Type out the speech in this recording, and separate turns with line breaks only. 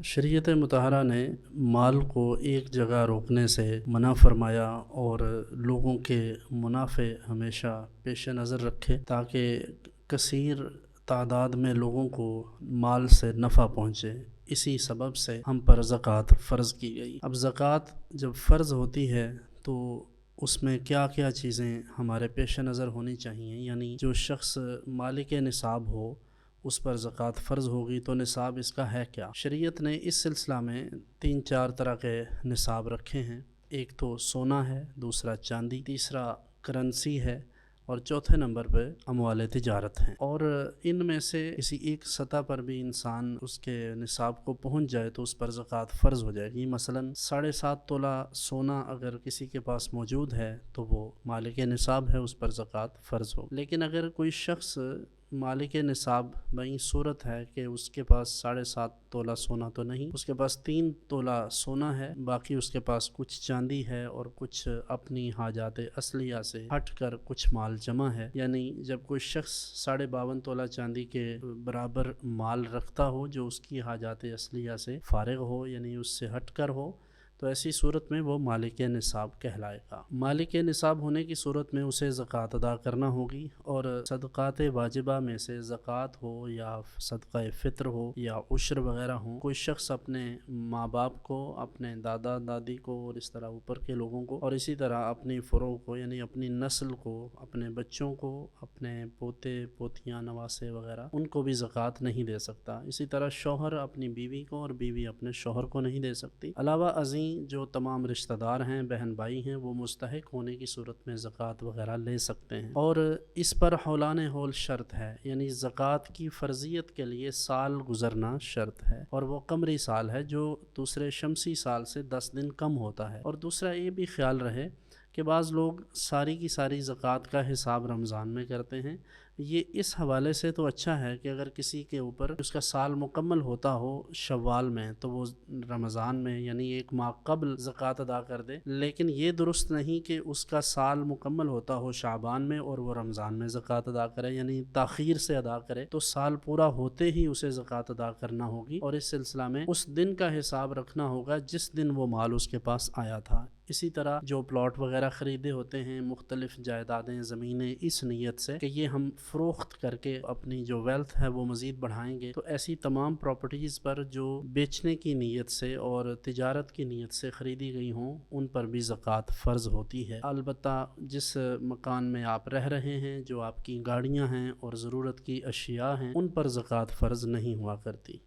شریعت مطہرہ نے مال کو ایک جگہ روکنے سے منع فرمایا اور لوگوں کے منافع ہمیشہ پیش نظر رکھے تاکہ کثیر تعداد میں لوگوں کو مال سے نفع پہنچے۔ اسی سبب سے ہم پر زکوٰۃ فرض کی گئی۔ اب زکوٰۃ جب فرض ہوتی ہے تو اس میں کیا کیا چیزیں ہمارے پیش نظر ہونی چاہیے، یعنی جو شخص مالک نصاب ہو اس پر زکوٰۃ فرض ہوگی تو نصاب اس کا ہے کیا؟ شریعت نے اس سلسلہ میں 3-4 طرح کے نصاب رکھے ہیں۔ ایک تو سونا ہے، دوسرا چاندی، تیسرا کرنسی ہے اور چوتھے نمبر پہ اموال تجارت ہیں۔ اور ان میں سے کسی ایک سطح پر بھی انسان اس کے نصاب کو پہنچ جائے تو اس پر زکوٰۃ فرض ہو جائے گی۔ مثلاً 7.5 تولہ سونا اگر کسی کے پاس موجود ہے تو وہ مالک نصاب ہے، اس پر زکوٰۃ فرض ہو۔ لیکن اگر کوئی شخص مالک نصاب بئی صورت ہے کہ اس کے پاس 7.5 تولہ سونا تو نہیں، اس کے پاس 3 تولہ سونا ہے، باقی اس کے پاس کچھ چاندی ہے اور کچھ اپنی حاجات اصلیہ سے ہٹ کر کچھ مال جمع ہے، یعنی جب کوئی شخص 52.5 تولہ چاندی کے برابر مال رکھتا ہو جو اس کی حاجات اصلیہ سے فارغ ہو، یعنی اس سے ہٹ کر ہو، تو ایسی صورت میں وہ مالک نصاب کہلائے گا۔ مالک نصاب ہونے کی صورت میں اسے زکوٰۃ ادا کرنا ہوگی، اور صدقات واجبہ میں سے زکوٰۃ ہو یا صدقہ فطر ہو یا عشر وغیرہ ہوں، کوئی شخص اپنے ماں باپ کو، اپنے دادا دادی کو اور اس طرح اوپر کے لوگوں کو، اور اسی طرح اپنی فروع کو یعنی اپنی نسل کو، اپنے بچوں کو، اپنے پوتے پوتیاں نواسے وغیرہ، ان کو بھی زکوٰۃ نہیں دے سکتا۔ اسی طرح شوہر اپنی بیوی کو اور بیوی اپنے شوہر کو نہیں دے سکتی۔ علاوہ ازیں جو تمام رشتہ دار ہیں، بہن بھائی ہیں، وہ مستحق ہونے کی صورت میں زکوٰۃ وغیرہ لے سکتے ہیں۔ اور اس پر حولان حول شرط ہے، یعنی زکوٰۃ کی فرضیت کے لیے سال گزرنا شرط ہے، اور وہ قمری سال ہے جو دوسرے شمسی سال سے 10 دن کم ہوتا ہے۔ اور دوسرا یہ بھی خیال رہے کہ بعض لوگ ساری کی ساری زکوٰۃ کا حساب رمضان میں کرتے ہیں۔ یہ اس حوالے سے تو اچھا ہے کہ اگر کسی کے اوپر اس کا سال مکمل ہوتا ہو شوال میں تو وہ رمضان میں یعنی 1 ماہ قبل زکوٰۃ ادا کر دے، لیکن یہ درست نہیں کہ اس کا سال مکمل ہوتا ہو شعبان میں اور وہ رمضان میں زکوٰۃ ادا کرے، یعنی تاخیر سے ادا کرے، تو سال پورا ہوتے ہی اسے زکوٰۃ ادا کرنا ہوگی، اور اس سلسلہ میں اس دن کا حساب رکھنا ہوگا جس دن وہ مال اس کے پاس آیا تھا۔ اسی طرح جو پلاٹ وغیرہ خریدے ہوتے ہیں، مختلف جائیدادیں، زمینیں، اس نیت سے کہ یہ ہم فروخت کر کے اپنی جو ویلتھ ہے وہ مزید بڑھائیں گے، تو ایسی تمام پراپرٹیز پر جو بیچنے کی نیت سے اور تجارت کی نیت سے خریدی گئی ہوں، ان پر بھی زکوٰۃ فرض ہوتی ہے۔ البتہ جس مکان میں آپ رہ رہے ہیں، جو آپ کی گاڑیاں ہیں اور ضرورت کی اشیاء ہیں، ان پر زکوٰۃ فرض نہیں ہوا کرتی۔